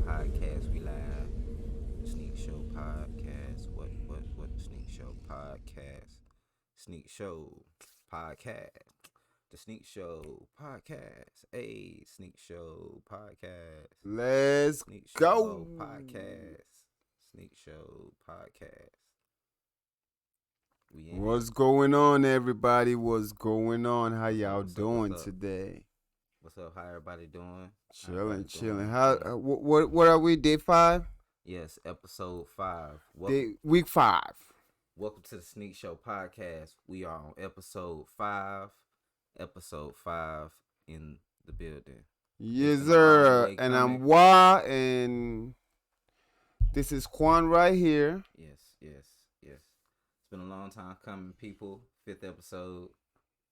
Podcast. We live. Sneak Show Podcast. What Sneak Show Podcast? Sneak Show Podcast. The Sneak Show Podcast. A Sneak Show Podcast. Let's Sneak go. Show Podcast. Sneak Show Podcast. We in here. What's going on, everybody? What's going on? How What's up? y'all What's up? What's doing up? today? What's up? How everybody doing? How Chilling, everybody chilling. doing How? today? What are we? Day 5? Yes, episode 5. Day week 5. Welcome to the Sneak Show Podcast. We are on episode 5. Episode 5 in the building. Yes, been a long sir. way And coming. I'm Wa, and this is Quan right here. Yes. It's been a long time coming, people. 5th episode.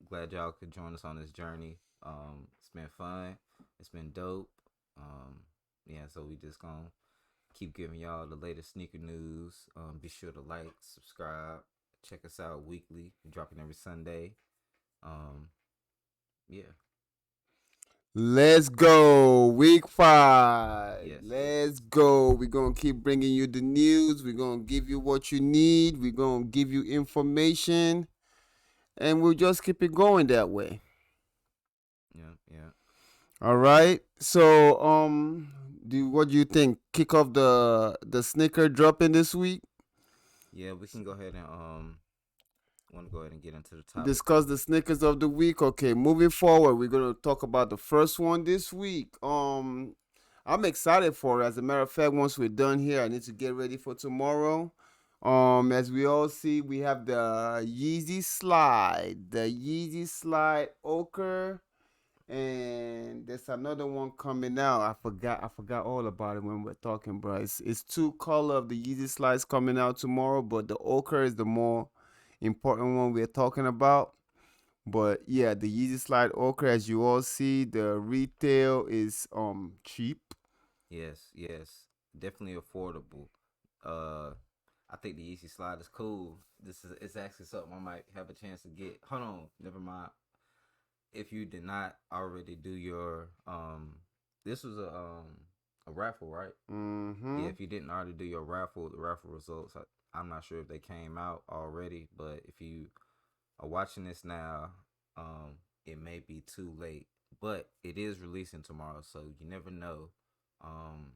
Glad y'all could join us on this journey. It's been fun. It's been dope. Yeah, so we just gonna keep giving y'all the latest sneaker news. Be sure to like, subscribe, check us out weekly. We're dropping every Sunday. Yeah. Let's go. Week 5. Yes. Let's go. We're going to keep bringing you the news. We're going to give you what you need. We're going to give you information. And we'll just keep it going that way. Yeah. All right. So, what do you think? Kick off the sneaker dropping this week. Yeah, we can go ahead and want to go ahead and get into the topic. Discuss the sneakers of the week. Okay, moving forward, we're gonna talk about the first one this week. I'm excited for it. As a matter of fact, once we're done here, I need to get ready for tomorrow. As we all see, we have the Yeezy Slide Ochre, and there's another one coming out. I forgot all about it when we're talking, bro. It's two color of the Yeezy Slides coming out tomorrow, but the Ochre is the more important one we're talking about. But yeah, the Yeezy Slide Ochre, as you all see, the retail is cheap. Yes. Definitely affordable. Uh I think the Easy Slide is cool. This is it's actually something I might have a chance to get. Hold on, never mind. If you did not already do your this was a raffle, right? Mm-hmm. Yeah, if you didn't already do your raffle, the raffle results, I'm not sure if they came out already, but if you are watching this now, it may be too late. But it is releasing tomorrow, so you never know um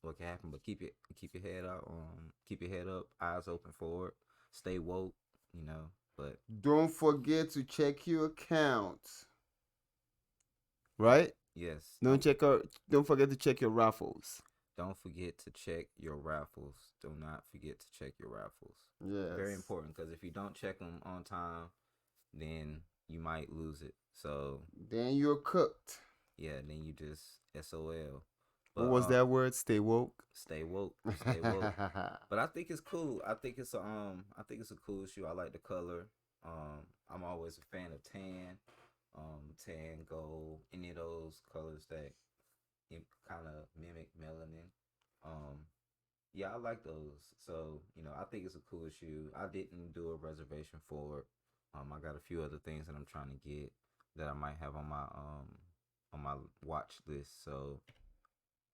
what can happen. But keep your head out, keep your head up, eyes open for it, stay woke, you know. But Don't forget to check your account. Right? yes, Don't forget to check your raffles. don't forget to check your raffles. Do not forget to check your raffles. Very Yes. important, because if you don't check them on time, then you might lose it. So Then you're cooked. yeah, then you just SOL. What But was that word? Stay woke. stay woke, stay woke. But I think it's cool. I think it's a cool shoe. I like the color. I'm always a fan of tan, gold, any of those colors that kind of mimic melanin. Um, yeah, I like those. So I think it's a cool shoe. I didn't do a reservation for it. I got a few other things that I'm trying to get that I might have on my watch list. So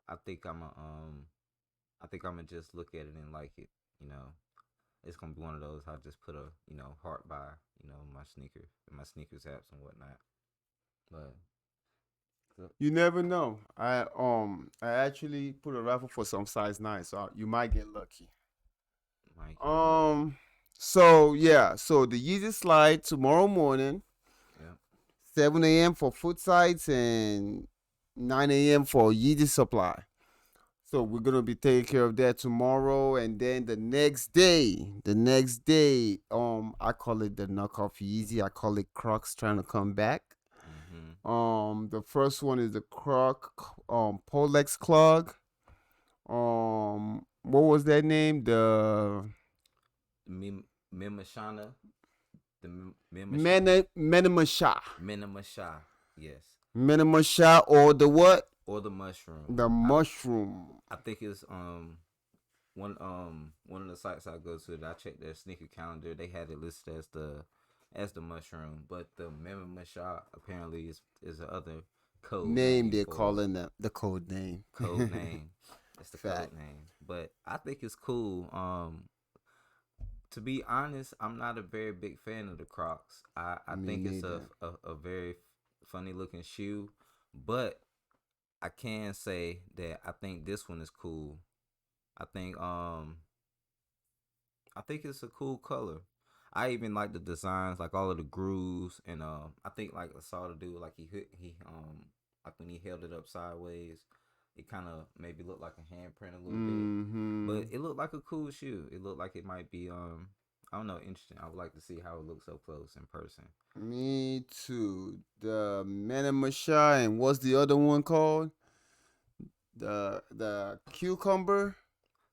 I think I'm gonna just look at it and like it. You know, it's gonna be one of those I just put a heart by my sneakers apps and whatnot. But You never know. I actually put a raffle for some size 9, so you might get lucky. might get lucky. Um so yeah, so the Yeezy Slide tomorrow morning, Yeah. 7 a.m. for foot sites and 9 a.m. for Yeezy Supply. So we're gonna be taking care of that tomorrow, and then the next day, I call it the knockoff Yeezy. I call it Crocs trying to come back. Mhm. The first one is the Polex Clog. What was that name? The Mimashana, the Minimasha. Minimasha. Yes. Minimasha, or the what? Or the mushroom. The mushroom. I think it's one of the sites I go to that I check their sneaker calendar. They had it listed as the mushroom, but the Mimimasha apparently is the other code Name name they're for calling them the code name. code name. It's the Fact. code name. But I think it's cool. To be honest, I'm not a very big fan of the Crocs. I Me think it's neither. a very funny looking shoe, but I can say that I think this one is cool. I think um I think it's a cool color. I even like the designs, like all of the grooves, and I think like I saw the dude like he like when he held it up sideways, it kind of maybe looked like a handprint a little bit, Mm-hmm. but it looked like a cool shoe. It looked like it might be I don't know, interesting. I would like to see how it looks up close in person. Me too. The Manamasha and what's the other one called? The cucumber.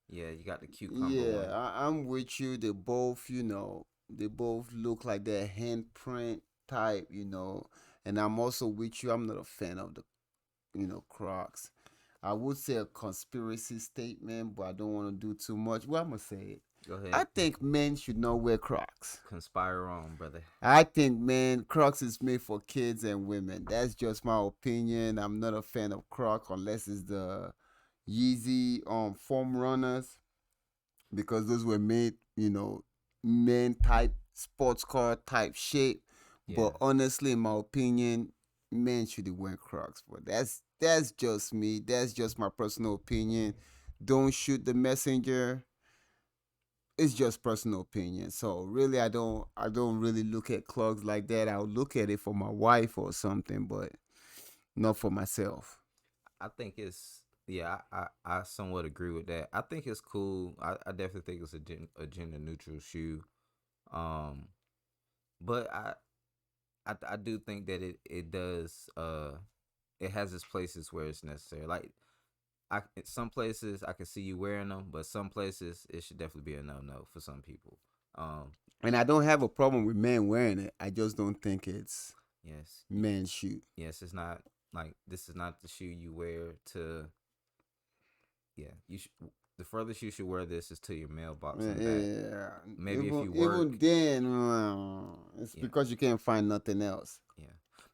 Yeah, you got the cucumber Yeah, one. I'm with you. They both, they both look like they're handprint type, And I'm also with you. I'm not a fan of the, Crocs. I would say a conspiracy statement, but I don't want to do too much. Well, I'm gonna say it. Go I ahead, think men should not wear Crocs. conspire on, brother. I think, man, Crocs is made for kids and women. That's just my opinion. I'm not a fan of Crocs unless it's the Yeezy foam runners because those were made, men type sports car type shape. Yeah, But honestly, in my opinion, men should wear Crocs. But that's just me. That's just my personal opinion. Don't shoot the messenger. It's just personal opinion. So really, I don't really look at clogs like that. I'll look at it for my wife or something, but not for myself. I think it's yeah. I somewhat agree with that. I think it's cool. I definitely think it's a gender neutral shoe. Um, but I do think that it does it has its places where it's necessary. Like some places I can see you wearing them, but some places it should definitely be a no for some people. Um, And I don't have a problem with men wearing it. I just don't think it's yes, men's shoe. yes, it's not like this is not the shoe you wear to. Yeah, you should. The furthest you should wear this is to your mailbox and back. Yeah, Maybe if even you even work, then, it's yeah, because you can't find nothing else. yeah.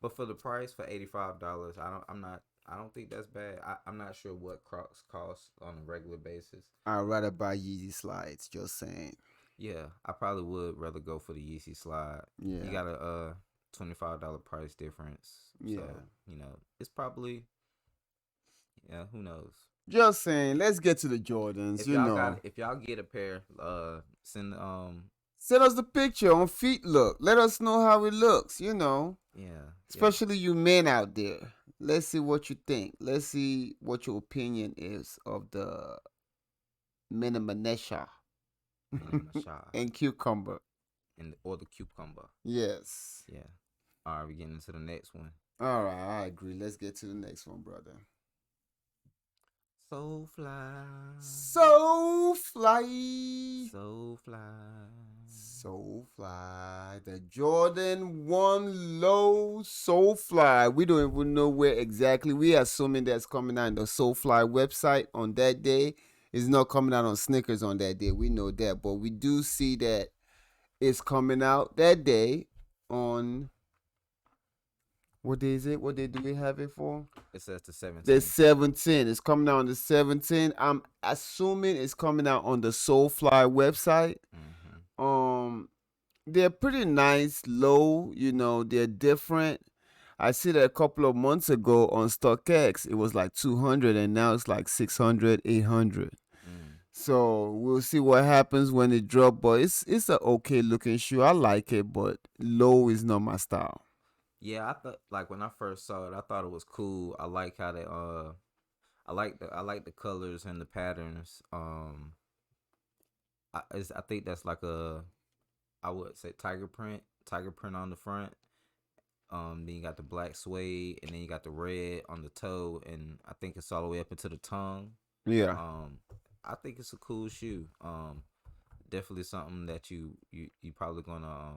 But for the price for $85, I don't. I'm not. I don't think that's bad. I'm not sure what Crocs cost on a regular basis. I'd rather buy Yeezy slides. Just saying. Yeah, I probably would rather go for the Yeezy Slide. You Yeah, got a $25 price difference, so yeah. it's probably yeah. Who knows? Just saying. Let's get to the Jordans. If y'all get a pair, send Send us the picture on feet look. Let us know how it looks. yeah, yeah. Especially you men out there. Let's see what you think. Let's see what your opinion is of the Minimanesha Minimum shot and cucumber. and or the cucumber. Yes. Yeah. All right, we getting into the next one. All right, I agree. Let's get to the next one, brother. So fly, So fly. so fly. So fly. The Jordan 1 low so fly. We don't even know where exactly. We assuming that's coming out on the Soulfly website on that day. It's not coming out on Snickers on that day. We know that. But we do see that it's coming out that day on what day is it? What day do we have it for? It says the The 17th. 17th. It's coming out on the 17th. I'm assuming it's coming out on the Soulfly website. Mm-hmm. They're pretty nice, low, they're different. I see that a couple of months ago on StockX, it was like 200 and now it's like 600, 800. Mm. So we'll see what happens when it drop, but it's a okay looking shoe. I like it, but low is not my style. Yeah, I thought like when I first saw it, I thought it was cool. I like how they I like the colors and the patterns. I think that's like a I would say tiger print on the front. Then you got the black suede, and then you got the red on the toe, and I think it's all the way up into the tongue. Yeah. Um, I think it's a cool shoe. Definitely something that you probably gonna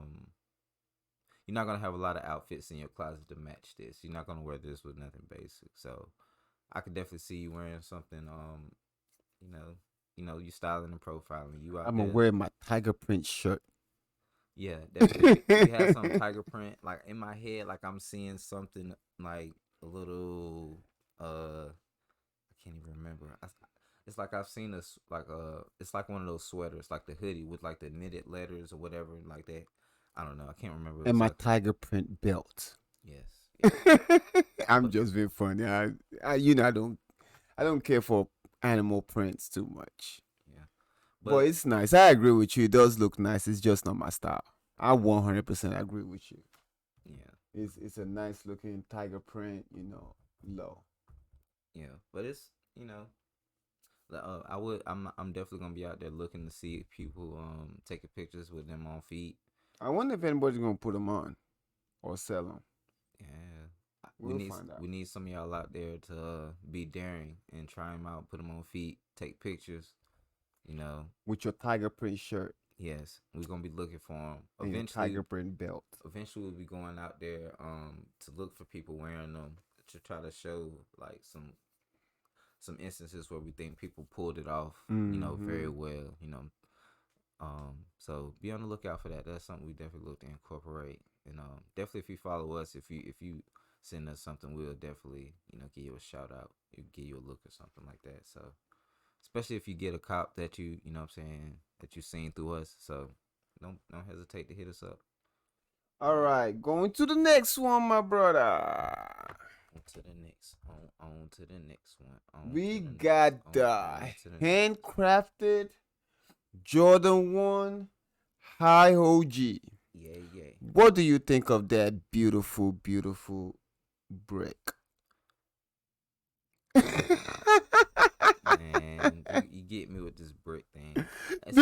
you're not gonna have a lot of outfits in your closet to match this. You're not gonna wear this with nothing basic. So I could definitely see you wearing something. You know, you styling and profiling. You out I'm gonna there. wear my tiger print shirt. Yeah, definitely. If you have some tiger print, like in my head, like I'm seeing something like a little I can't even remember. It's like I've seen this like it's like one of those sweaters, like the hoodie with like the knitted letters or whatever like that. I don't know. I can't remember And my exactly. tiger print belt. Yes, yeah, I'm but just being funny. I don't care for animal prints too much. yeah, But but it's nice. I agree with you. It does look nice. It's just not my style. I 100% agree with you. yeah, It's a nice looking tiger print, low. yeah, but it's you know I'm definitely gonna be out there looking to see if people taking pictures with them on feet. I wonder if anybody's gonna put them on or sell them. Yeah, We'll find out. we need some of y'all out there to be daring and try them out, put them on feet, take pictures. You know, With your tiger print shirt yes, we're gonna be looking for them. and your tiger print belt. Eventually, we'll be going out there to look for people wearing them to try to show like some instances where we think people pulled it off. You know, very Mm-hmm. well. You know, so be on the lookout for that. That's something we definitely look to incorporate. And definitely if you follow us, if you send us something, we'll definitely give you a shout out, give you a look or something like that. So especially if you get a cop that you know what I'm saying that you seen through us. So don't hesitate to hit us up. All right, going to the next one, my brother. On to the next. On to the next one. On to We the next. got the On to the next. handcrafted Jordan 1 High OG. Yay, yay. What do you think of that beautiful, beautiful brick? Man, you get me with this brick thing. And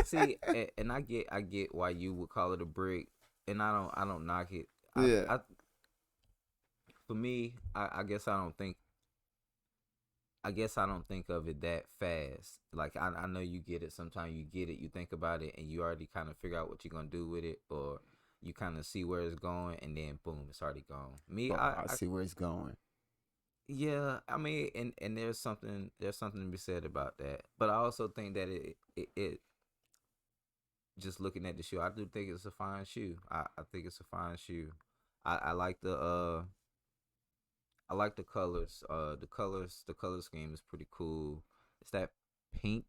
see, and I get why you would call it a brick, and I don't knock it. Yeah. I For me, I guess I don't think of it that fast. Like I know you get it. Sometimes you get it, you think about it, and you already kind of figure out what you're gonna do with it, or you kind of see where it's going, and then boom, it's already gone. Me, Oh, I see where it's going. yeah, I mean, and there's something to be said about that. But I also think that it just looking at the shoe, I do think it's a fine shoe. I think it's a fine shoe. I like the colors. The color scheme is pretty cool. It's that pink.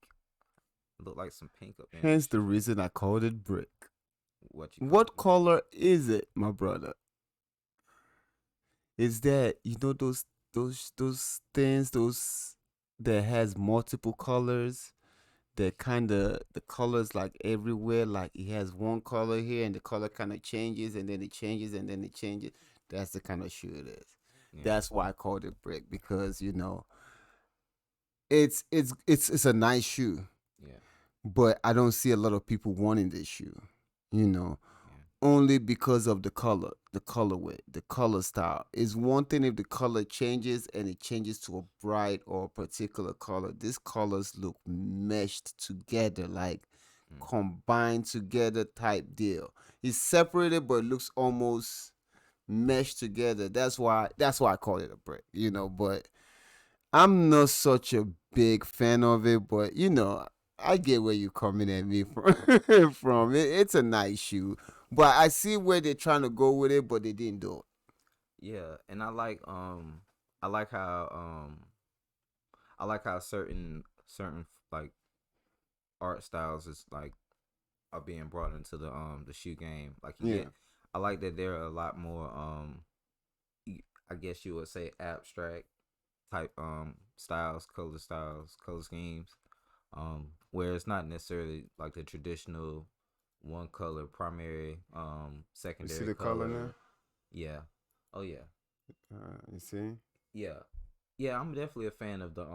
Look like some pink up in the Hence the shoe. reason I called it brick. What you call What it? color is it, my brother? Is that those things those that has multiple colors? That kind of the colors like everywhere. Like it has one color here, and the color kind of changes, and then it changes, and then it changes. That's the kind of shoe it is. Yeah, That's why I called it brick because it's a nice shoe, yeah, but I don't see a lot of people wanting this shoe. You know, yeah, only because of the color, the colorway, the color style. It's one thing if the color changes and it changes to a bright or a particular color. These colors look meshed together, like mm, combined together type deal. It's separated but it looks almost meshed together. That's why I call it a brick, but I'm not such a big fan of it, but I get where you're coming at me from. It's a nice shoe, but I see where they're trying to go with it, but they didn't do it. yeah. And I like how certain like art styles is like are being brought into the shoe game. Like you Yeah, get, I like that there are a lot more I guess you would say abstract type styles, color schemes. Where it's not necessarily like the traditional one color primary, you see secondary the color now. color. Yeah. Oh yeah. You see? Yeah. Yeah, I'm definitely a fan of the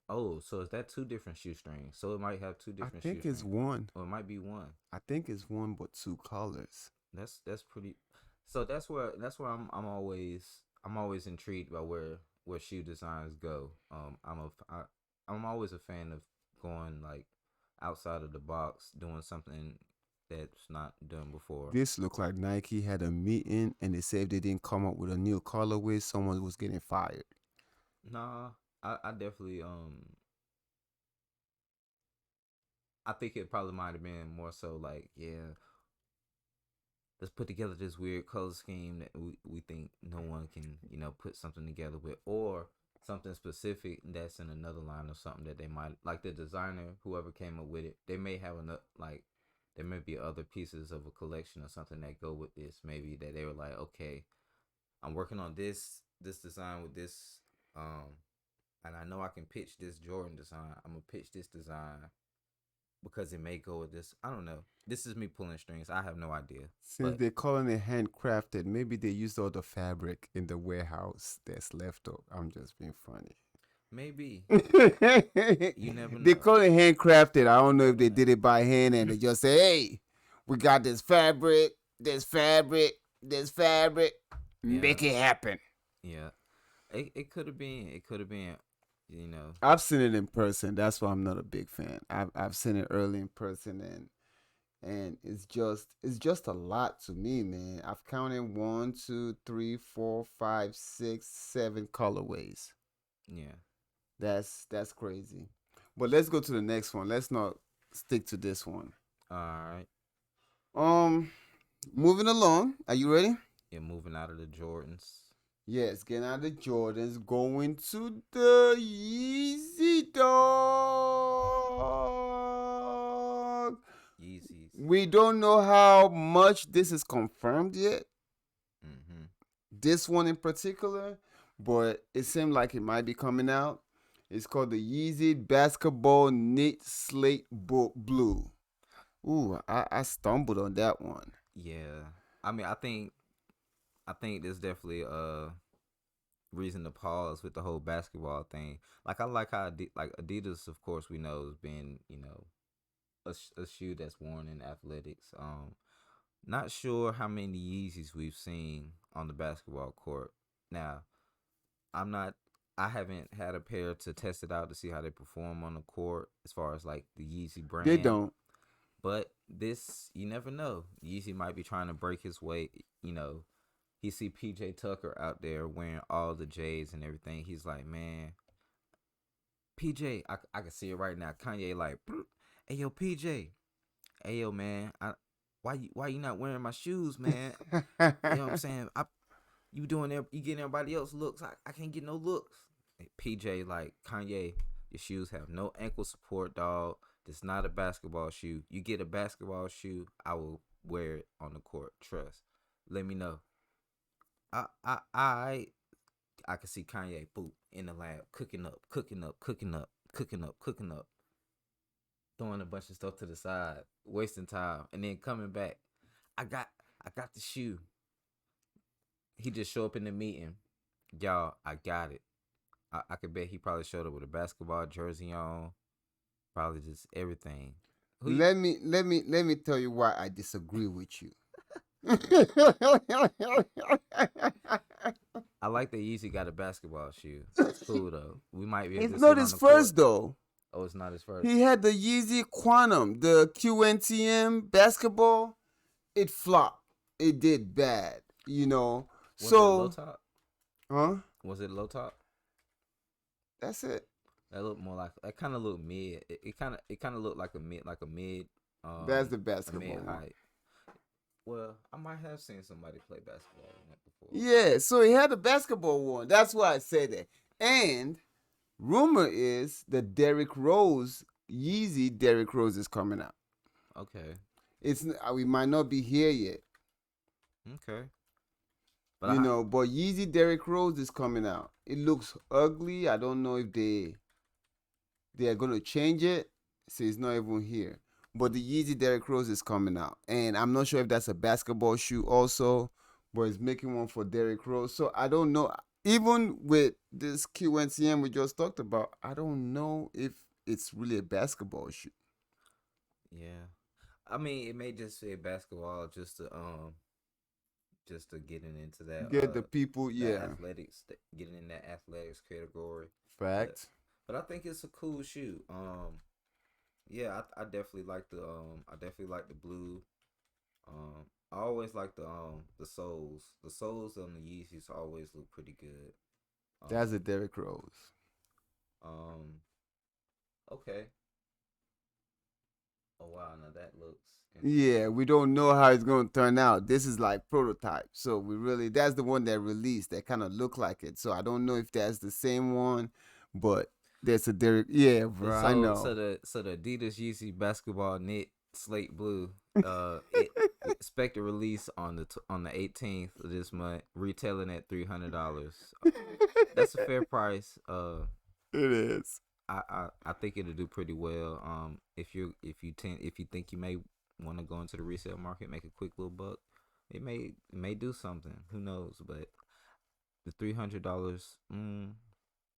oh, so is that two different shoestrings? So it might have two I different think it's shoestrings. one. Or it might be one. I think it's one, but two colors. That's pretty. So that's where I'm always intrigued by where shoe designs go. I'm always a fan of going like outside of the box, doing something that's not done before. This looked like Nike had a meeting and they said if they didn't come up with a new colorway, someone was getting fired. Nah, I definitely I think it probably might have been more so like, yeah, let's put together this weird color scheme that we think no one can, put something together with, or something specific that's in another line or something that they might like. The designer, whoever came up with it, they may have enough, like, there may be other pieces of a collection or something that go with this. Maybe that they were like, okay, I'm working on this design with this, and I know I can pitch this Jordan design. I'm gonna pitch this design because it may go with this. I don't know. This is me pulling strings. I have no idea. Since But they're calling it handcrafted, maybe they used all the fabric in the warehouse that's left over. I'm just being funny. maybe you never They know. call it handcrafted. I don't You know if never they did it by hand and know. they just say, "Hey, we got this fabric, this fabric, this fabric. Yeah, Make it happen." yeah. It could have been. It could have been. You know. I've seen it in person. That's why I'm not a big fan. I've seen it early in person, and it's just a lot to me, man. I've counted 1, 2, 3, 4, 5, 6, 7 colorways. Yeah. That's crazy. But let's go to the next one. Let's not stick to this one. All right. Um, moving along. Are you ready? Yeah. Moving out of the Jordans. Yes, getting out of the Jordans, going to the Yeezy dog. Yeezys. We don't know how much this is confirmed yet. Mm-hmm. This one in particular, but it seemed like it might be coming out. It's called the Yeezy Basketball Knit Slate Blue. Ooh, I stumbled on that one. Yeah. I mean, I think there's definitely a reason to pause with the whole basketball thing. Like I like how like Adidas, of course, we know has been, a shoe that's worn in athletics. Not sure how many Yeezys we've seen on the basketball court. Now, I'm not. I haven't had a pair to test it out to see how they perform on the court as far as like the Yeezy They brand. don't. But this, you never know. Yeezy might be trying to break his way. He see PJ Tucker out there wearing all the J's and everything. He's like, man, PJ, I can see it right now. Kanye like, hey yo, PJ, hey yo, man, why you not wearing my shoes, man? You know what I'm saying? You doing there? You getting everybody else looks? I can't get no looks. PJ like, Kanye, your shoes have no ankle support, dog. This not a basketball shoe. You get a basketball shoe, I will wear it on the court. Trust. Let me know. I can see Kanye boot in the lab cooking up, cooking up, cooking up, cooking up, cooking up, throwing a bunch of stuff to the side, wasting time, and then coming back. I got I got the shoe. He just show up in the meeting. Y'all, I got it. I could bet he probably showed up with a basketball jersey on, probably just everything. Who you, let me tell you why I disagree with you. I like that Yeezy got a basketball shoe. That's cool though. We might be able It's to see not it on his the court. first though. Oh, it's not his first. He had the Yeezy Quantum, the QNTM basketball. It flopped. It did bad, you know. Was it low So, top? huh? Was it low top? That's it. That looked more like that. Kind of looked mid. It kind of looked like a mid, That's the a mid basketball one. height. Well, I might have seen somebody play basketball in that before. Yeah, so he had the basketball one. That's why I said that. And rumor is that Derrick Rose, Yeezy Derrick Rose is coming out. Okay, We might not be here yet, okay, but I but Yeezy Derrick Rose is coming out. It looks ugly. I don't know if they are gonna change it, so it's not even here. But the Yeezy Derrick Rose is coming out, and I'm not sure if that's a basketball shoe also, but it's making one for Derrick Rose. So I don't know. Even with this QNCM we just talked about, I don't know if it's really a basketball shoe. yeah. I mean, it may just say basketball just to get into that Get the people, that yeah, athletics, getting in that athletics category. But fact. but I think it's a cool shoe. Yeah, I definitely like the blue. I always like the soles. The soles on the Yeezys always look pretty good. That's a Um, Derrick Rose. um, okay. Oh wow, now that looks Yeah, interesting. we don't know how it's going to turn out. This is like prototype. So we really, that's the one that released that kind of look like it. So I don't know if that's the same one, but there's a Derek. Yeah, bro, I So know. the Adidas Yeezy basketball knit slate blue, it expected release on on the 18th of this month, retailing at $300. That's a fair price. It is. I think it'll do pretty well. If you think you may want to go into the resale market, make a quick little buck, it may do something. Who knows? But the $300,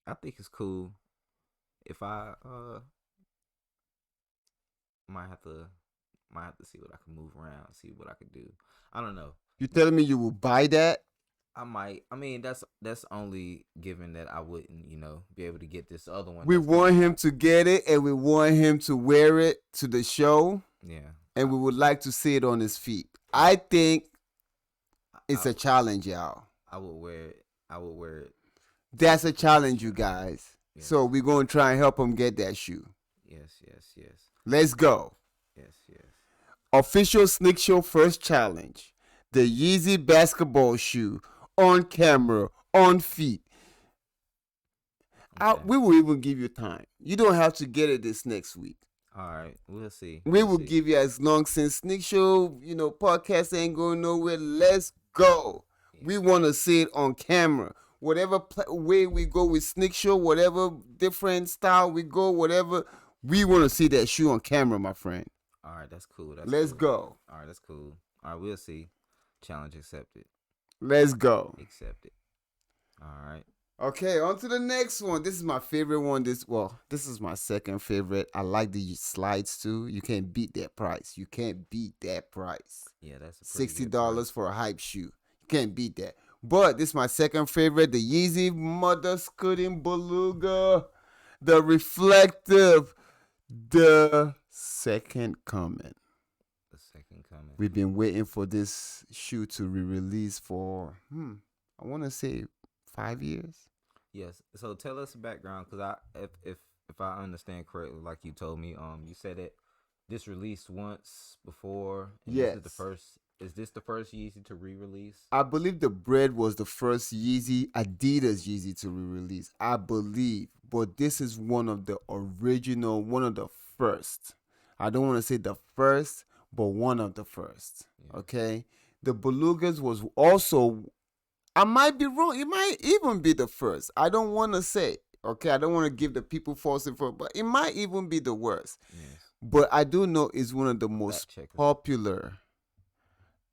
I think it's cool. If I might have to see what I can move around, see what I can do. I don't know. You telling me you will buy that? I might. I mean, that's only given that I wouldn't, be able to get this other one We that's want coming him out. to get it and we want him to wear it to the show Yeah. and we would like to see it on his feet. I think I it's a challenge, y'all. I would wear it. I would wear it That's a to the challenge, you show. guys. Yes. So we're going to try and help him get that shoe. Yes. Yes. Yes. Let's go. Yes. Yes. Official Sneak Show first challenge. The Yeezy basketball shoe on camera, on feet. Okay. We will even give you time. You don't have to get it this next week. All right. We'll see. We We'll will see. give you as long since Sneak Show, podcast ain't going nowhere. Let's go. Yeah. We want to see it on camera. Whatever way we go with Sneak Show, whatever different style we go, whatever, we want to see that shoe on camera, my friend. All right. That's cool. That's Let's cool. go. All right. That's cool. All right. We'll see. Challenge accepted. Let's go. Accepted. All right. Okay, on to the next one. This is my favorite one. This is my second favorite. I like the slides too. You can't beat that price. You can't beat that price. Yeah, that's a pretty $60 good price. for a hype shoe. You can't beat that. But this is my second favorite. The Yeezy Mother Scooting Beluga. The reflective. The second coming. The second coming. We've been waiting for this shoe to be released for I want to say 5 years. Yes. So tell us the background, because if I understand correctly, like you told me, you said it. This released once before, and this is the Yes. first. Is this the first Yeezy to re-release? I believe the bread was the first Yeezy, Adidas Yeezy to re-release. I believe, but this is one of the original, one of the first. I don't want to say the first, but one of the first. Yeah. Okay, the Belugas was also. I might be wrong. It might even be the first. I don't want to say. Okay, I don't want to give the people false info, but it might even be the worst. Yes. But I do know it's one of the most Fact checkers. popular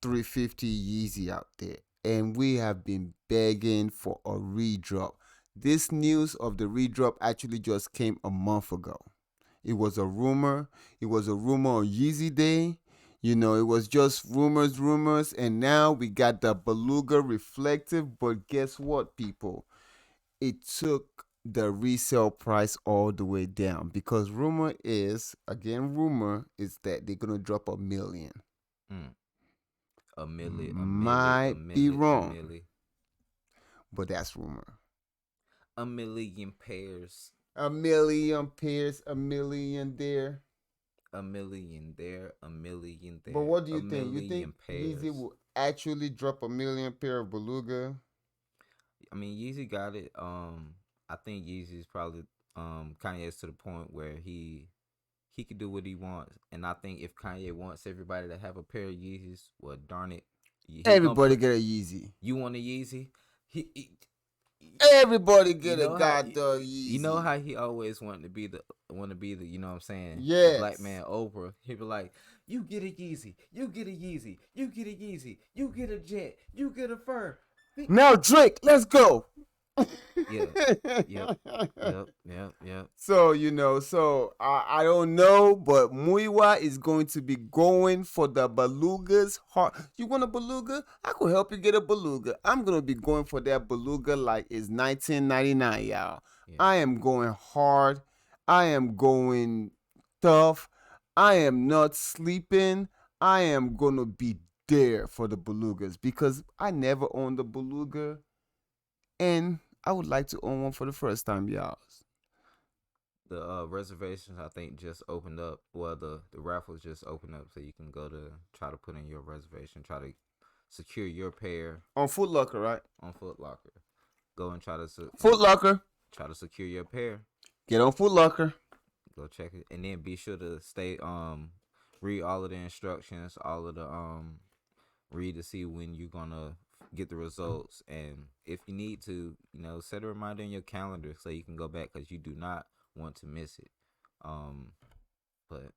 350 Yeezy out there, and we have been begging for a redrop. This news of the redrop actually just came a month ago. It was a rumor. It was a rumor on Yeezy Day. It was just rumors, and now we got the Beluga Reflective. But guess what, people? It took the resale price all the way down because rumor is that they're gonna drop 1 million. Mm. A milli, a milli, a Might be milli, a wrong, milli. but that's rumor. A million pairs. 1 million pairs, 1 million there. A million there. A million there. But what do A you think? You think million Yeezy pairs. will actually drop 1 million pair of Beluga? I mean, Yeezy got it. I think Yeezy's probably Kanye's to the point where he can do what he wants, and I think if Kanye wants everybody to have a pair of Yeezys, well, darn it, he gonna Everybody put. get a Yeezy. You want a Yeezy? He Everybody you get a know how goddamn you know Yeezy. how he always wanted to be the you know what I'm saying, the black Yes. man Oprah. He be like, you get a Yeezy, you get a Yeezy, you get a Yeezy, you get a Jet, you get a Fur. Now Drake, let's go. Yeah, yep, yep. So I don't know, but Muiwa is going to be going for the Beluga's heart. You want a Beluga? I could help you get a Beluga. I'm gonna be going for that Beluga like it's 1999, y'all. Yeah. I am going hard. I am going tough. I am not sleeping. I am gonna be there for the Belugas because I never owned a Beluga, and I would like to own one for the first time, y'all. The reservations I think just opened up. Well, the raffles just opened up, so you can go to try to put in your reservation, try to secure your pair On Foot Locker, right? on Foot Locker. Go and try to Foot Locker. try to secure your pair. Get on Foot Locker. Go check it, and then be sure to stay read all of the instructions, all of the read to see when you're gonna get the results, and if you need to, set a reminder in your calendar so you can go back because you do not want to miss it. Um, but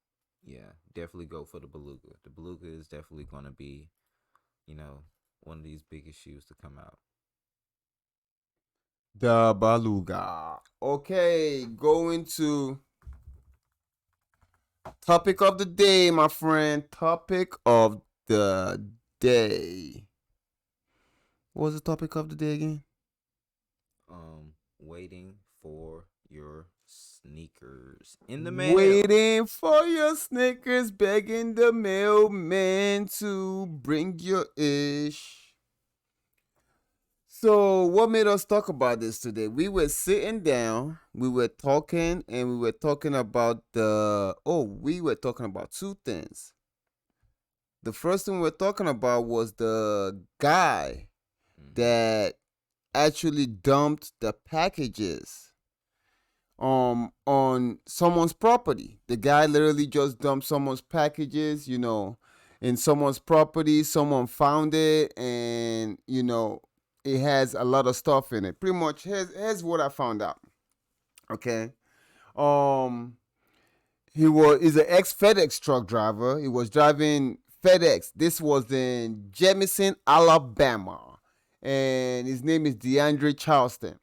yeah, definitely go for the beluga. The beluga is definitely gonna be, you know, one of these biggest shoes to come out. The Beluga. Okay, going to topic of the day, my friend. Topic of the day. What was the topic of the day again? Waiting for your sneakers in the mail. Waiting for your Snickers, begging the mailman to bring your ish. So, what made us talk about this today? We were sitting down, we were talking, and we were talking about we were talking about two things. The first thing we were talking about was the guy Mm-hmm. that actually dumped the packages on someone's property. The guy literally just dumped someone's packages, in someone's property. Someone found it, and it has a lot of stuff in it. Pretty much, here's what I found out. Okay. Um, he's an ex FedEx truck driver. He was driving FedEx. This was in Jemison, Alabama, and his name is DeAndre Charleston.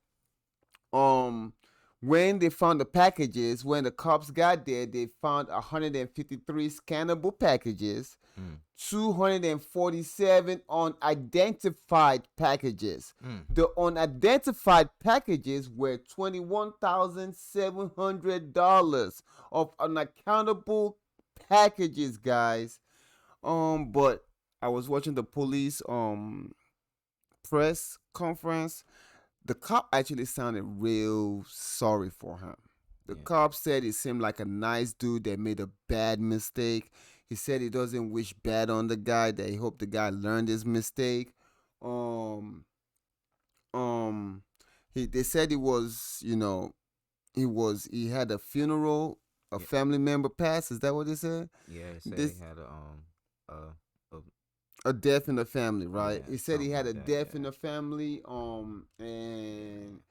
Um, when they found the packages, when the cops got there, they found 153 scannable packages, Mm. 247 unidentified packages. Mm. The unidentified packages were $21,700 of unaccountable packages, guys. But I was watching the police press conference. The cop actually sounded real sorry for him. The Yeah. cop said he seemed like a nice dude that made a bad mistake. He said he doesn't wish bad on the guy, that he hoped the guy learned his mistake. Um um they said he had a funeral, a Yeah. family member passed. Is that what they said? Yeah. He said This he had a a death in the family, right? yeah, He said he something had like a that. death in Yeah. the family, and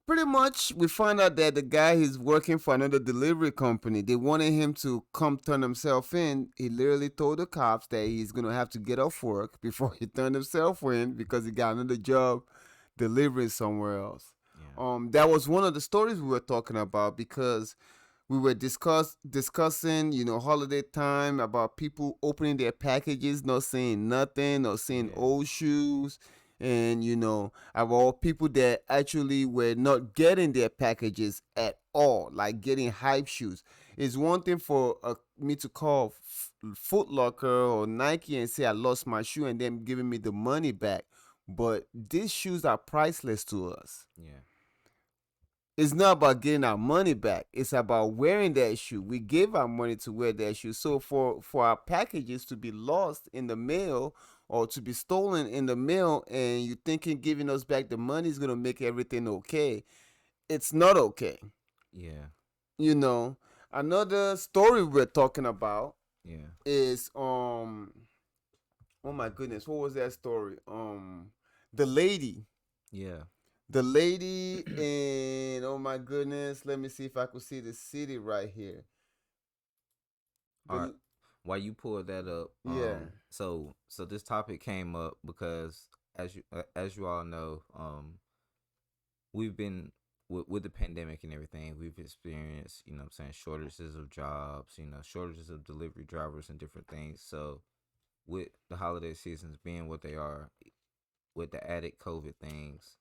pretty much we find out that the guy is working for another delivery company. They wanted him to come turn himself in. He literally told the cops that he's gonna have to get off work before he turned himself in because he got another job delivering somewhere else. Yeah. That was one of the stories we were talking about because we were discussing, holiday time, about people opening their packages, not seeing nothing, not seeing Yeah. old shoes, and about people that actually were not getting their packages at all, like getting hype shoes. It's one thing for me to call Foot Locker or Nike and say I lost my shoe and them giving me the money back, but these shoes are priceless to us. Yeah. It's not about getting our money back. It's about wearing that shoe. We gave our money to wear that shoe. So for our packages to be lost in the mail or to be stolen in the mail, and you thinking giving us back the money is gonna make everything okay, it's not okay. Yeah. You know. Another story we're talking about Yeah. is oh my goodness, what was that story? The lady. Yeah. The lady, and oh my goodness, let me see if I could see the city right here. All right. The While you pull that up, Yeah. so this topic came up because as you all know, we've been with the pandemic and everything, we've experienced, what I'm saying, shortages of jobs, shortages of delivery drivers and different things. So with the holiday seasons being what they are, with the added COVID things,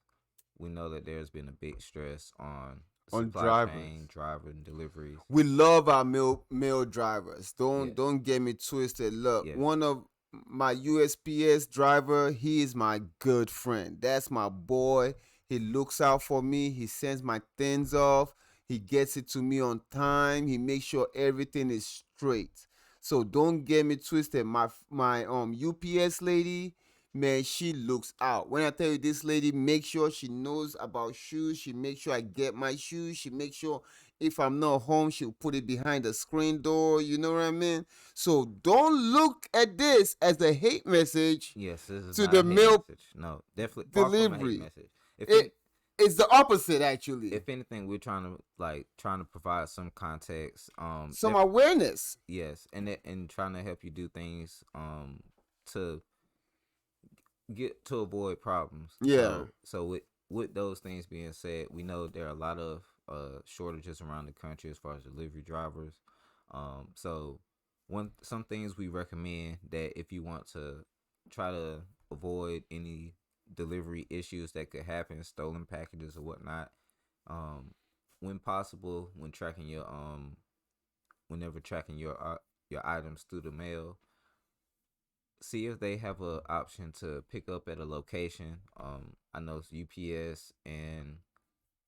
we know that there's been a big stress on the On supply drivers. chain, driver and deliveries. We love our male drivers. Yes. Don't get me twisted. Look, Yeah. one of my USPS driver, he is my good friend. That's my boy. He looks out for me. He sends my things off. He gets it to me on time. He makes sure everything is straight. So don't get me twisted. My UPS lady, man, she looks out. When I tell you this lady, make sure she knows about shoes. She makes sure I get my shoes. She makes sure if I'm not home, she'll put it behind the screen door. You know what I mean? So don't look at this as a hate message Yes, this is to not the a hate mail message. No, definitely far from a hate delivery. message. If It any, it's the opposite actually. if anything, we're trying to provide some context. Some awareness. Yes, and trying to help you do things to get to avoid problems. Yeah. So with those things being said, we know there are a lot of shortages around the country as far as delivery drivers. So one some things we recommend that if you want to try to avoid any delivery issues that could happen, stolen packages or whatnot, um, when possible, whenever tracking your items through the mail, see if they have a option to pick up at a location. I know UPS and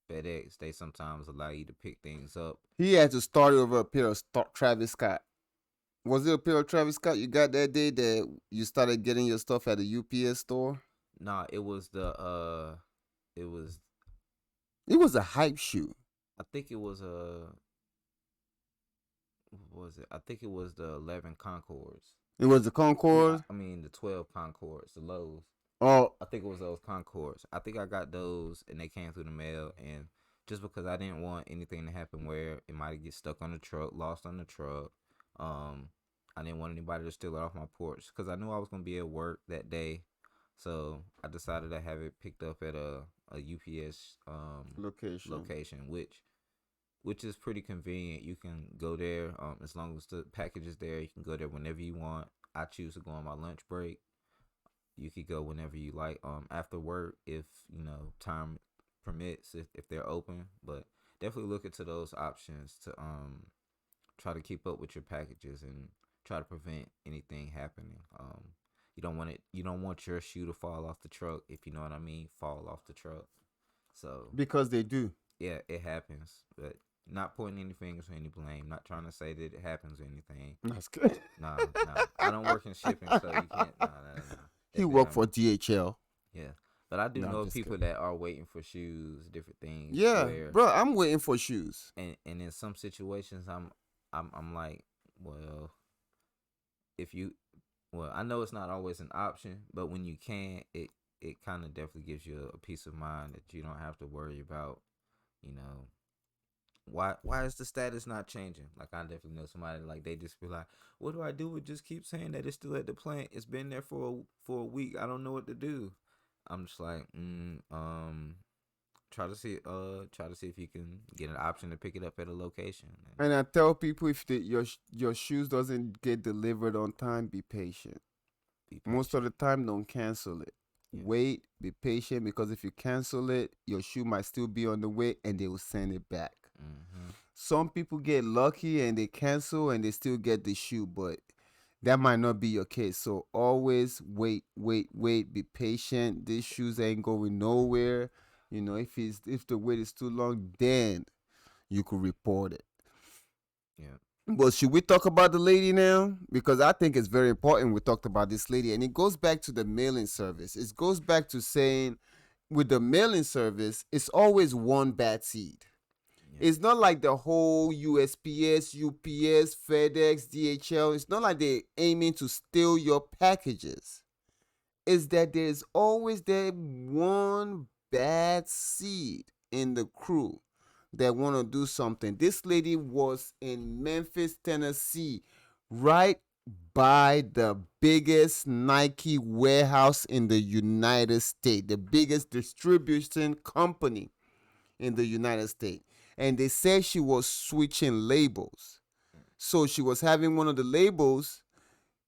FedEx, they sometimes allow you to pick things up. He had to start over a pair of Travis Scott. Was it a pair of Travis Scott you got that day that you started getting your stuff at the UPS store? Nah, it was It was a hype shoe. I think it was what was it? I think it was the 11 Concords. It was the Yeah, Concord. I mean the 12 Concords, the lows. Oh, I think it was those Concords. I think I got those and they came through the mail, and just because I didn't want anything to happen where it might get stuck on the truck, lost on the truck. Um, I didn't want anybody to steal it off my porch because I knew I was gonna be at work that day. So I decided to have it picked up at a UPS location. location, which is pretty convenient. You can go there as long as the package is there. You can go there whenever you want. I choose to go on my lunch break. You could go whenever you like after work if time permits, if they're open. But definitely look into those options to try to keep up with your packages and try to prevent anything happening. You don't want your shoe to fall off the truck, if you know what I mean, fall off the truck. So Because they do. yeah, it happens. But not pointing any fingers or any blame. Not trying to say that it happens or anything. That's good. Nah, nah. I don't work in shipping, so you can't. Nah, nah, nah. He Definitely worked don't. for DHL. Yeah, but I do No, I'm know just people kidding. that are waiting for shoes, different things. Yeah, Where bro, I'm waiting for shoes. and in some situations, I'm like, well, if you, well, I know it's not always an option, but when you can, it kind of definitely gives you a peace of mind that you don't have to worry about, you know, why is the status not changing? Like I definitely know somebody like they just be like, what do I do? It just keep saying that it's still at the plant. It's been there for a week. I don't know what to do. I'm just like, try to see if you can get an option to pick it up at a location. And And I tell people if your shoes doesn't get delivered on time, be patient. be Most of patient. the time, don't cancel it. Yeah. Wait, be patient because if you cancel it, your shoe might still be on the way and they will send it back. Mm-hmm. Some people get lucky and they cancel and they still get the shoe, but that might not be your case. So always wait, wait, wait. Be patient. These shoes ain't going nowhere. If the wait is too long, then you could report it. Yeah. But should we talk about the lady now? Because I think it's very important we talked about this lady. And it goes back to the mailing service. It goes back to saying with the mailing service, it's always one bad seed. Yeah. It's not like the whole USPS, UPS, FedEx, DHL. It's not like they're aiming to steal your packages. It's that there's always that one bad seed in the crew that want to do something. This lady was in Memphis, Tennessee, right by the biggest Nike warehouse in the United States, the biggest distribution company in the United States. And they said she was switching labels. So she was having one of the labels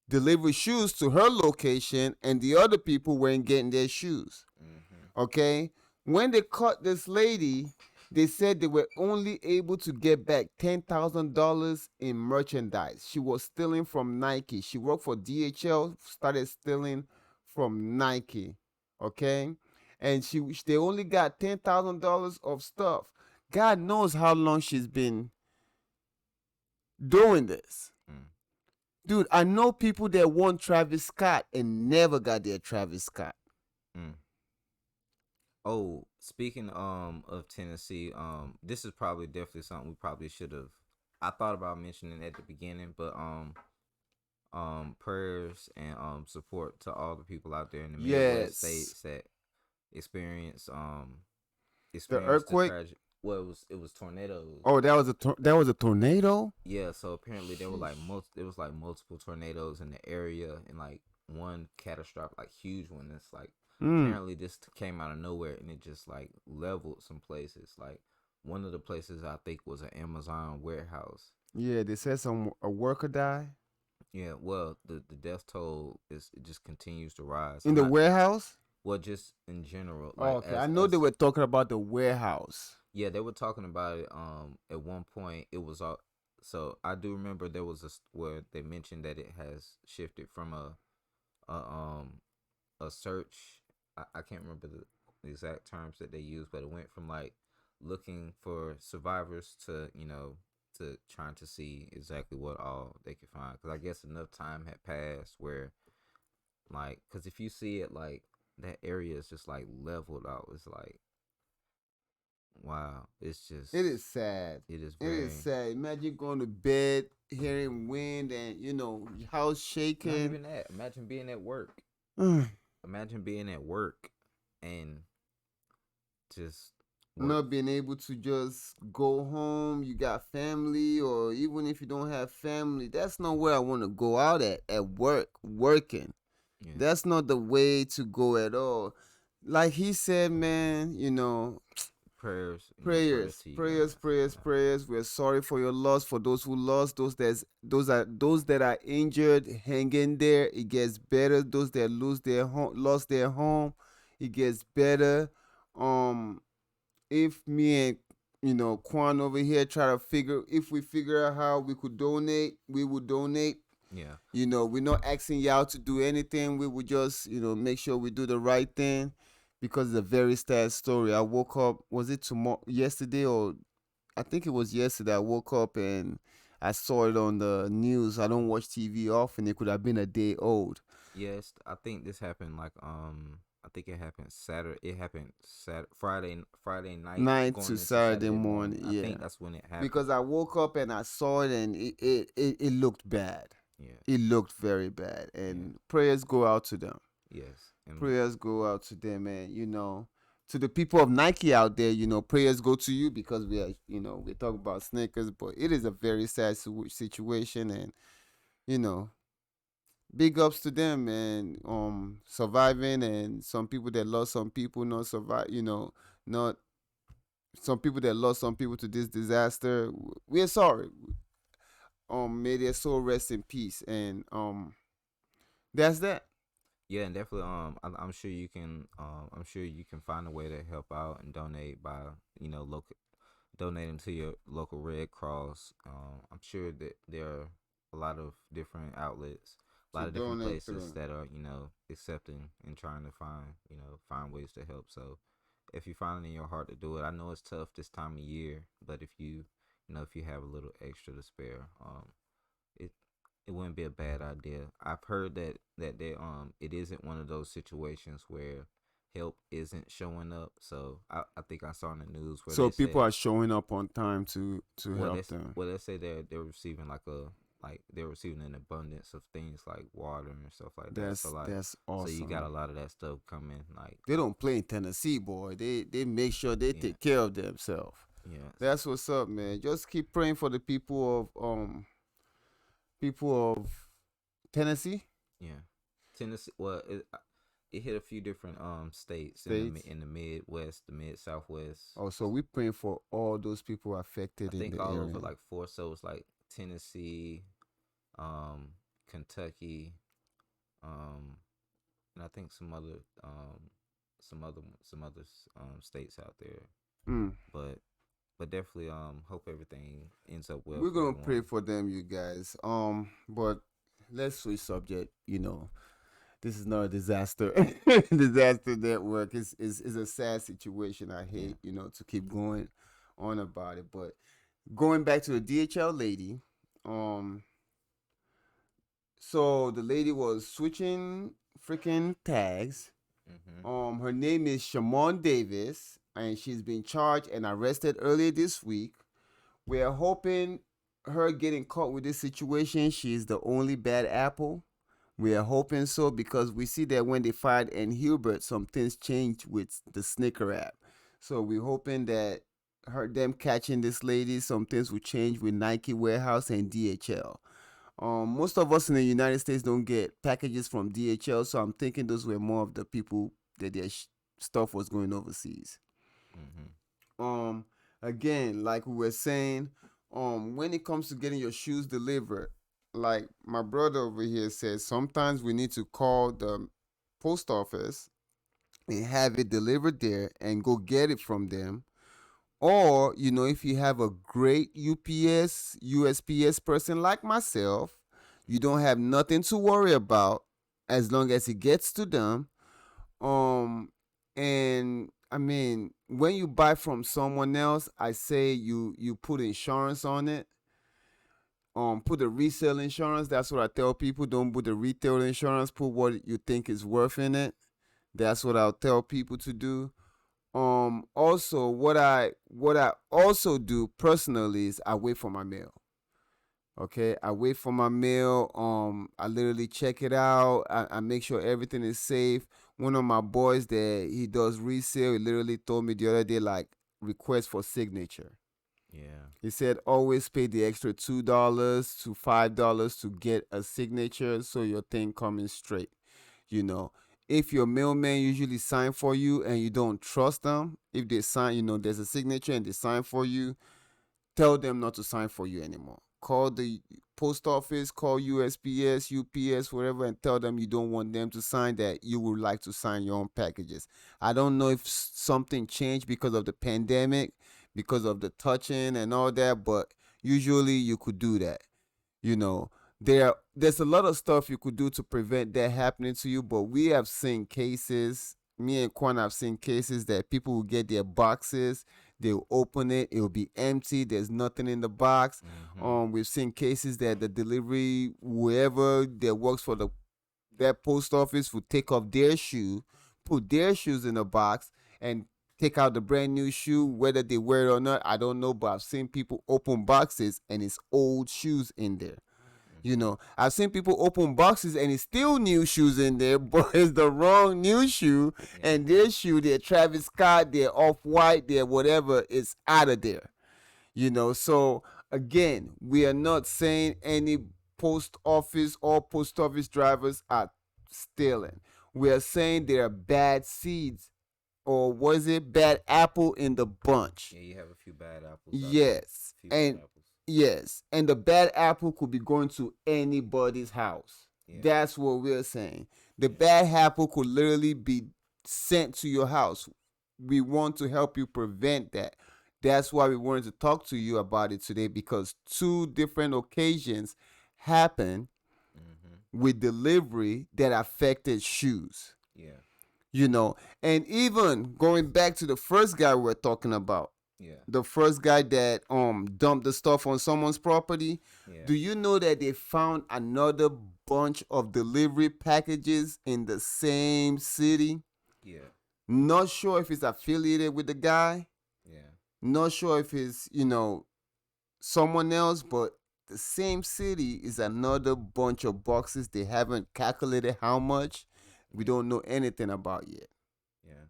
deliver shoes to her location, and the other people weren't getting their shoes. Mm-hmm. Okay? When they caught this lady, they said they were only able to get back $10,000 in merchandise. She was stealing from Nike. She worked for DHL, started stealing from Nike. Okay? And they only got $10,000 of stuff. God knows how long she's been doing this. Mm. Dude, I know people that want Travis Scott and never got their Travis Scott. Mm. Oh, speaking of Tennessee, this is probably definitely something we probably should have. I thought about mentioning at the beginning, but prayers and support to all the people out there in the Midwest Yes. states that experience The experienced the earthquake. tragic. Well, it was tornadoes. Oh, that was a tornado. Yeah, so apparently there were like Sheesh. it was like multiple tornadoes in the area, and like one catastrophic, like huge one. That's like Mm. apparently this came out of nowhere, and it just like leveled some places. Like one of the places I think was an Amazon warehouse. Yeah, they said a worker died Yeah, well, the death toll is it just continues to rise. in I'm the not warehouse. well, just in general, Oh, like okay, I know they were talking about the warehouse. yeah, they were talking about it. At one point, it was all. So I do remember there was where they mentioned that it has shifted from a a search. I can't remember the exact terms that they used, but it went from like looking for survivors to to trying to see exactly what all they could find. Because I guess enough time had passed where like because if you see it like that area is just like leveled out. It's like wow. It's just It is sad. it is It is very sad. Imagine going to bed, hearing wind, and your house not shaking. even that. Imagine being at work. Imagine being at work and just work. Not being able to just go home. You got family, or even if you don't have family, that's not where I want to go out at work, working. Yeah. That's not the way to go at all. Like he said, man, Prayers, prayers prayers, to you prayers, guys. prayers, Yeah. prayers. We're sorry for your loss. For those who lost, those that are injured, hang in there. It gets better. Those that lost their home, it gets better. Um, if me and Quan over here try to figure if we figure out how we could donate, we would donate. Yeah. We're not asking y'all to do anything. We would just, make sure we do the right thing because it's a very sad story. I woke up, was it tomorrow, yesterday, or I think it was yesterday. I woke up and I saw it on the news. I don't watch TV often. It could have been a day old. Yes, I think this happened like I think it happened Saturday. It happened Friday night Night to going into Saturday Saturday morning. morning, I yeah. think that's when it happened. Because I woke up and I saw it and it looked bad. Yeah. It looked very bad. Yeah. And prayers go out to them. Yes. And Prayers go out to them, and to the people of Nike out there, prayers go to you because we talk about sneakers, but it is a very sad situation, and you know, big ups to them, and surviving, and some people that lost some people not survive, not some people that lost some people to this disaster. We're sorry. May their soul rest in peace, and that's that. yeah, and definitely I'm sure you can I'm sure you can find a way to help out and donate by local donating to your local Red Cross. I'm sure that there are a lot of different outlets, a To lot of different donate places through. that are accepting and trying to find find ways to help. So if you find it in your heart to do it, I know it's tough this time of year, but if if you have a little extra to spare, it it wouldn't be a bad idea. I've heard that they it isn't one of those situations where help isn't showing up. So I think I saw in the news where So they people said are showing up on time to well help they them. well they say they're receiving like they're receiving an abundance of things like water and stuff like that. So like That's so you got a awesome. lot of that stuff coming They don't play in Tennessee, boy. They make sure they yeah take care of themselves. yeah That's what's up, man. Just keep praying for the people of Tennessee yeah Tennessee. Well, it hit a few different states in states. in the Midwest, the Mid Southwest. Oh, so we praying for all those people I affected in think the all over area. like four. So it's like Tennessee, um, Kentucky, um, and I think some other states out there. Mm. But definitely hope everything ends up well We're for gonna pray everyone. for them, you guys. But let's switch subject. This is not a disaster. Disaster network is a sad situation. I Yeah. hate to keep going on about it. But going back to the DHL lady, um, so the lady was switching freaking tags. Mm-hmm. Her name is Shamon Davis, and she's been charged and arrested earlier this week. We're hoping her getting caught with this situation, she's the only bad apple. We are hoping so because we see that when they fired Ann Hilbert, some things changed with the Snicker app. So we're hoping that them catching this lady, some things will change with Nike Warehouse and DHL. Most of us in the United States don't get packages from DHL, so I'm thinking those were more of the people that their stuff was going overseas. Mm-hmm. Um, Again, like we were saying, when it comes to getting your shoes delivered, like my brother over here says, sometimes we need to call the post office and have it delivered there and go get it from them. Or, if you have a great UPS, USPS person like myself, you don't have nothing to worry about as long as it gets to them. Um, and I mean, when you buy from someone else, I say you put insurance on it. Put the resale insurance. That's what I tell people. Don't put the retail insurance. Put what you think is worth in it. That's what I'll tell people to do. Also, what I also do personally is I wait for my mail. Okay, I wait for my mail. I literally check it out. I make sure everything is safe. One of my boys that he does resale, he literally told me the other day, like, request for signature. Yeah. He said always pay the extra $2 to $5 to get a signature so your thing coming straight. You know, if your mailman usually sign for you and you don't trust them, if they sign, there's a signature and they sign for you, tell them not to sign for you anymore. Call the post office, call USPS, UPS, whatever, and tell them you don't want them to sign, that you would like to sign your own packages. I don't know if something changed because of the pandemic, because of the touching and all that, but usually you could do that. you know there's a lot of stuff you could do to prevent that happening to you, but we have seen cases, me and Quan have seen cases that people will get their boxes, they'll open it, it'll be empty, there's nothing in the box. Mm-hmm. We've seen cases that the delivery, whoever that works for that post office, will take off their shoe, put their shoes in a box, and take out the brand new shoe. Whether they wear it or not, I don't know, but I've seen people open boxes and it's old shoes in there. Mm-hmm. I've seen people open boxes and it's still new shoes in there, but it's the wrong new shoe, Yeah. and their shoe, their Travis Scott, their Off White, their whatever, is out of there. So again, we are not saying any post office drivers are stealing. We are saying there are bad seeds, or was it bad apple in the bunch? Yeah. You have a few bad apples out there. Yes. A few bad And apples. yes, and the bad apple could be going to anybody's house. Yeah. That's what we're saying. The Yeah. bad apple could literally be sent to your house. We want to help you prevent that. That's why we wanted to talk to you about it today, because two different occasions happened Mm-hmm. with delivery that affected shoes. Yeah. You know, and even going back to the first guy we're talking about, Yeah. the first guy that dumped the stuff on someone's property, Yeah. do you know that they found another bunch of delivery packages in the same city? Yeah. Not sure if it's affiliated with the guy, Yeah. not sure if it's, someone else, but the same city is another bunch of boxes. They haven't calculated how much. We Yeah. don't know anything about yet. Yeah.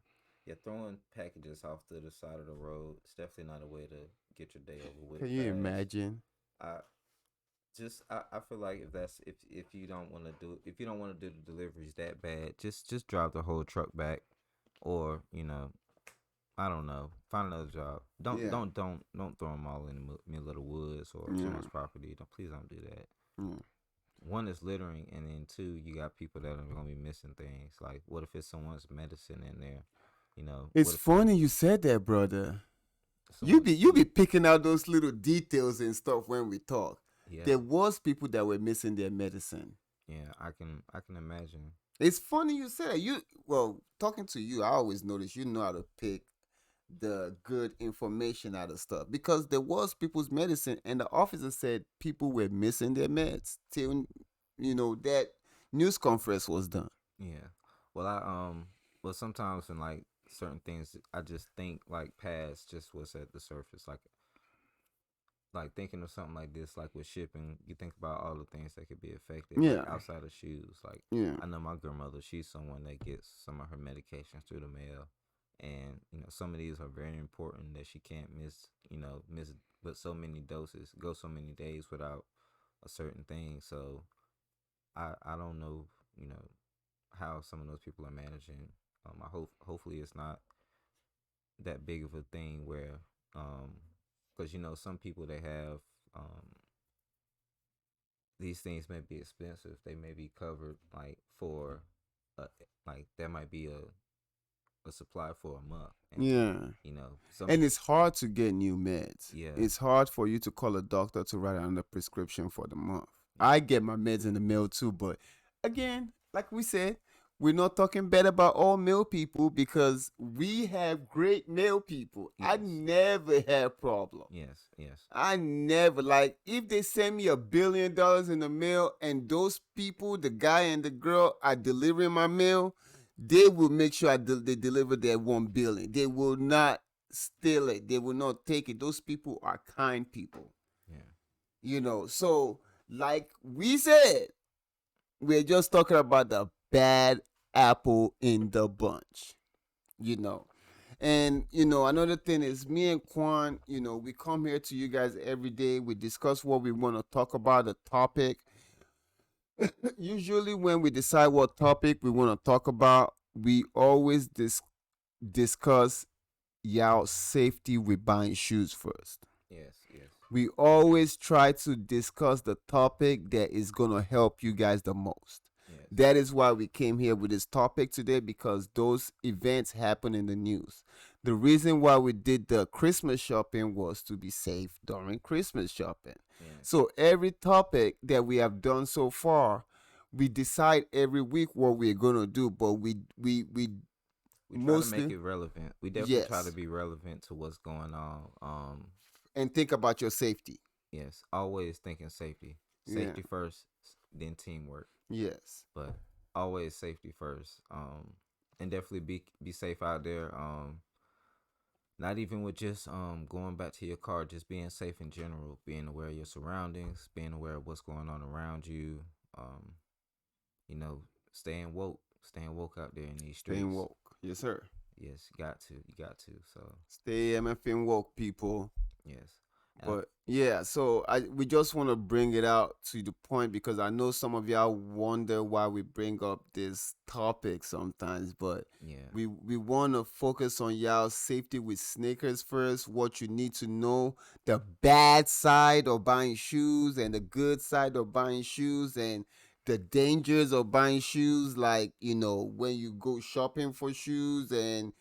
Yeah. Throwing packages off to the side of the road, it's definitely not a way to get your day over with Can you fast. imagine? I I feel like if you don't want to do, if you don't want to do the deliveries that bad, just drive the whole truck back, or I don't know, find another job. Don't Yeah. don't don't don't throw them all in the middle of the woods or Yeah. someone's property. Don't, please don't do that. Mm. One is littering, and then two, you got people that are gonna be missing things. Like, what if it's someone's medicine in there? It's What if funny you said that, brother. You someone's be you be food? picking out those little details and stuff when we talk. Yeah, There was people that were missing their medicine. yeah. I can imagine. It's funny you said that. Talking to you, I always notice you know how to pick the good information out of stuff because there was people's medicine and the officer said people were missing their meds till that news conference was done. Yeah. Well, well, sometimes in like certain things, I just think like past just what's at the surface. Like thinking of something like this, like with shipping, you think about all the things that could be affected, like Yeah, outside of shoes. Like yeah, I know my grandmother, she's someone that gets some of her medications through the mail, and some of these are very important that she can't miss. Miss but so many doses, go so many days without a certain thing. So I don't know, you know, how some of those people are managing. I hopefully it's not that big of a thing where, because some people they have these things may be expensive. They may be covered like for, like there might be a supply for a month, and yeah. some And it's hard to get new meds. yeah It's hard for you to call a doctor to write another prescription for the month. yeah I get my meds in the mail too, but again, like we said, we're not talking bad about all mail people because we have great mail people. I yes never have problem. yes I never like if they send me $1 billion in the mail and those people, the guy and the girl, are delivering my mail, they will make sure they deliver that 1 billion. They will not steal it. They will not take it. Those people are kind people. yeah So like we said, we're just talking about the bad apple in the bunch. You know. And another thing is me and Quan, we come here to you guys every day. We discuss what we want to talk about, the topic. Usually when we decide what topic we want to talk about, we always discuss y'all safety with buying shoes first. yes We always try to discuss the topic that is going to help you guys the most. yes That is why we came here with this topic today because those events happen in the news. The reason why we did the Christmas shopping was to be safe during Christmas shopping. yes. So every topic that we have done so far, we decide every week what we're going to do, but we We try to make mostly it relevant. We definitely try to yes, be relevant to what's going on. and think about your safety. Yes, always thinking safety. Yeah. Safety first, then teamwork. Yes. But always safety first. And definitely be safe out there. Not even with just going back to your car, just being safe in general, being aware of your surroundings, being aware of what's going on around you. Um, you know, staying woke out there in these Staying streets. woke. Yes, sir. Yes, you got to. So Stay MFing woke, people. yes, and But yeah, so we just want to bring it out to the point because I know some of y'all wonder why we bring up this topic sometimes, but yeah, we want to focus on y'all safety with sneakers first, what you need to know, the bad side of buying shoes and the good side of buying shoes and the dangers of buying shoes like, when you go shopping for shoes and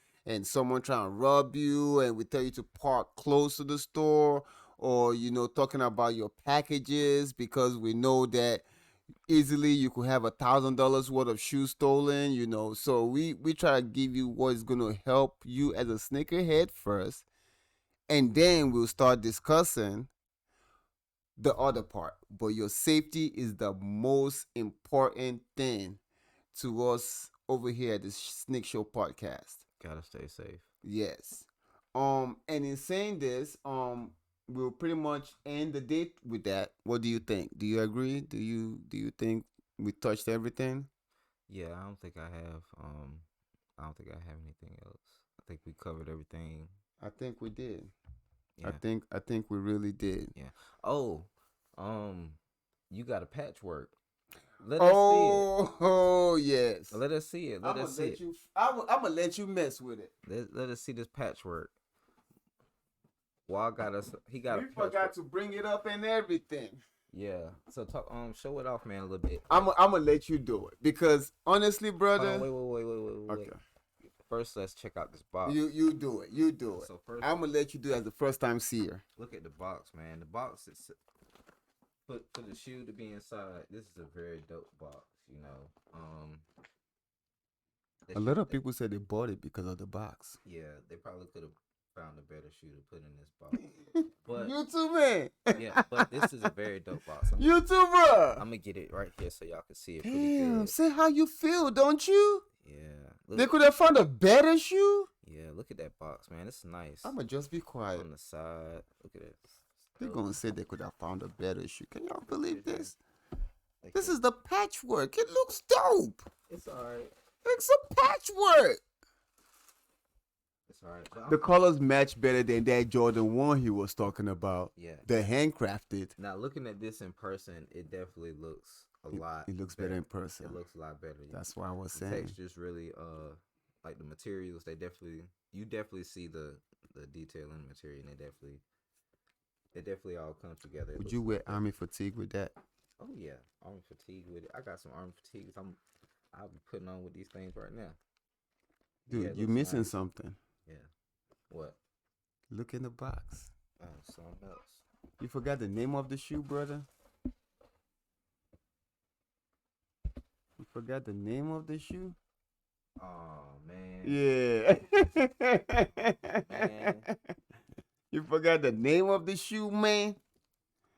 someone trying to rob you and we tell you to park close to the store or talking about your packages because we know that easily you could have $1,000 worth of shoes stolen. So we try to give you what is going to help you as a sneakerhead first, and then we'll start discussing the other part. But your safety is the most important thing to us over here at the Sneak Show podcast. gotta stay safe. Yes. And in saying this, we'll pretty much end the date with that. What do you think? Do you agree? Do you think we touched everything? Yeah, I don't think I have anything else. I think we covered everything. I think we did. I Yeah, think I think we really did. yeah. Oh, um, you got a patchwork. Let us see it. Oh, yes. Let us see it. Let I'm gonna us see let it. you. I'm gonna let you mess with it. Let us see this patchwork. Wall got us. He got a We forgot patchwork. to bring it up and everything. Yeah. So talk. Show it off, man, a little bit. I'm gonna let you do it because honestly, Hold on. brother. Wait. Okay. First, let's check out this box. You do it. You do it. So first, I'm gonna let you do it as the first time seer. look at the box, man. The box is for the shoe to be inside. This is a very dope box. A lot of people said they bought it because of the box. Yeah, they probably could have. found a better shoe to put in this box. But You too, man. yeah, but this is a very dope box. You too, bro. I'm gonna get it right here so y'all can see it pretty Damn, good. say how you feel, don't you? Yeah, They look. could have found a better shoe. Yeah, look at that box, man. It's nice. I'ma just be quiet. On the side, look at it. They're gonna say they could have found a better shoe. Can y'all believe this? Like This is the patchwork. It looks dope. It's alright. It's a patchwork. It's alright. The colors match better than that Jordan 1 he was talking about. Yeah. The handcrafted. Now looking at this in person, it definitely looks a lot. It looks better in person. It looks a lot better. That's why I was The saying. textures really like the materials. You definitely see the detail in the material, and they definitely all come together. Would you wear army fatigue with that? Oh yeah, army fatigue with it. I got some army fatigues. I'll be putting on with these things right now. Dude, Yeah, it you looks missing nice. something. Yeah. What? Look in the box. Oh, something else. You forgot the name of the shoe, brother? You forgot the name of the shoe? Oh man. Yeah. Man. You forgot the name of the shoe, man?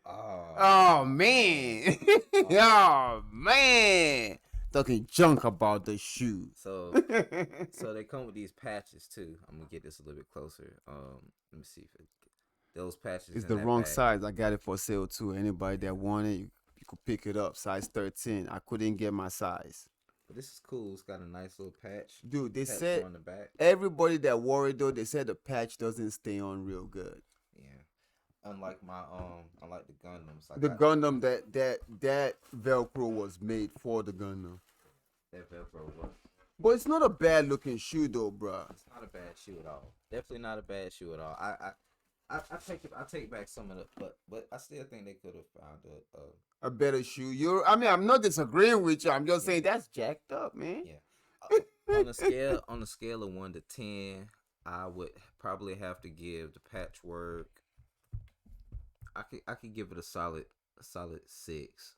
Oh. Oh, man. Oh, man. Talking junk about the shoe. So they come with these patches too. I'm gonna get this a little bit closer. Let me see if those patches. It's in the that wrong bag. size. I got it for sale too. Anybody that want it, you could pick it up. Size 13. I couldn't get my size. But this is cool. It's got a nice little patch. Dude, they Patch said on the back. everybody that wore it though, they said the patch doesn't stay on real good. Yeah. Unlike unlike the Gundams. The Gundam that Velcro was made for the Gundam. That Velcro was. But it's not a bad looking shoe though, bruh. It's not a bad shoe at all. Definitely not a bad shoe at all. I take back some of the, but I still think they could have found A better shoe. I'm not disagreeing with you. I'm just saying that's jacked up, man. yeah. On the scale of 1 to 10, I would probably have to give the patchwork. I could give it a solid 6.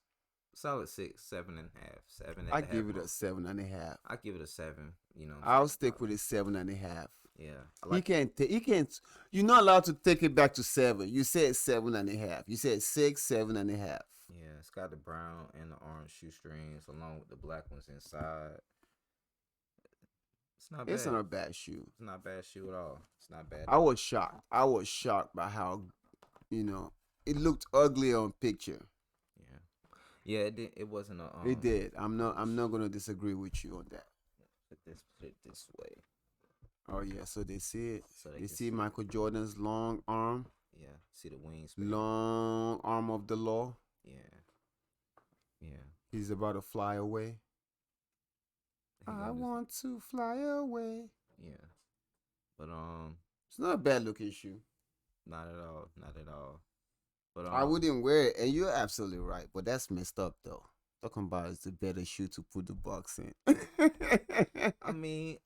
Solid 6, 7.5, 7. I give it a 7.5. I give it a 7. You know, I'll stick with a 7.5. Yeah, He can't. You're not allowed to take it back to 7. You said 7.5. You said 6, 7.5. Yeah, it's got the brown and the orange shoestrings along with the black ones inside. It's not bad. It's not a bad shoe. It's not a bad shoe at all. It's not bad. I was shocked. I was shocked by how, it looked ugly on picture. Yeah, it wasn't a. It did. I'm not gonna disagree with you on that. Put it this way. Oh yeah, so they see it. So they They can see Michael Jordan's long arm, Yeah, see the wings. long arm of the law. Yeah, yeah. He's about to fly away. He I got this- want to fly away. Yeah, but It's not a bad looking shoe. not at all. Not at all. But I wouldn't wear it, and you're absolutely right. But that's messed up, though. Talking about it's the better shoe to put the box in. I mean,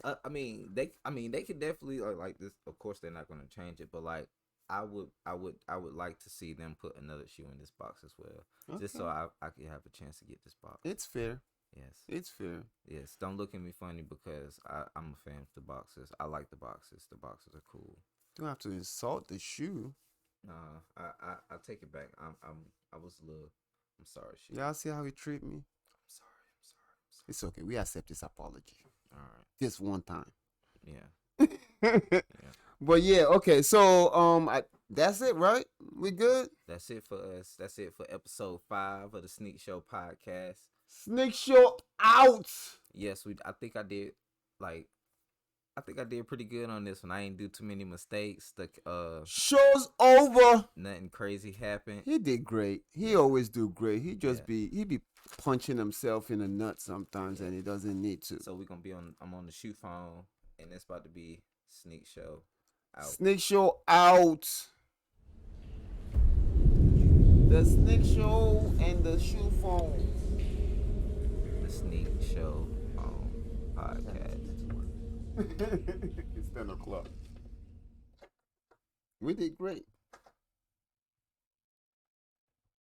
they could definitely like this. Of course, they're not going to change it, but like, I would like to see them put another shoe in this box as well, just so I could have a chance to get this box. It's fair. Yes, It's fair. yes. Don't look at me funny because I'm a fan of the boxes. I like the boxes. The boxes are cool. You don't have to insult the shoe. Nah, I take it back. I was a little. I'm sorry, shit. Y'all see how he treat me? I'm sorry. It's okay. We accept his apology. All right. This one time. Yeah. But yeah, okay. So that's it, right? We good? That's it for us. That's it for episode 5 of the Sneak Show podcast. Sneak show out. Yes, I think I did pretty good on this one. I ain't do too many mistakes. Show's over. Nothing crazy happened. He did great. He always do great. He be punching himself in the nuts sometimes, and he doesn't need to. So I'm on the shoe phone, and it's about to be Sneak Show out. Sneak show out. The sneak show and the shoe phone. The Sneak Show podcast. It's 10 o'clock. We did great.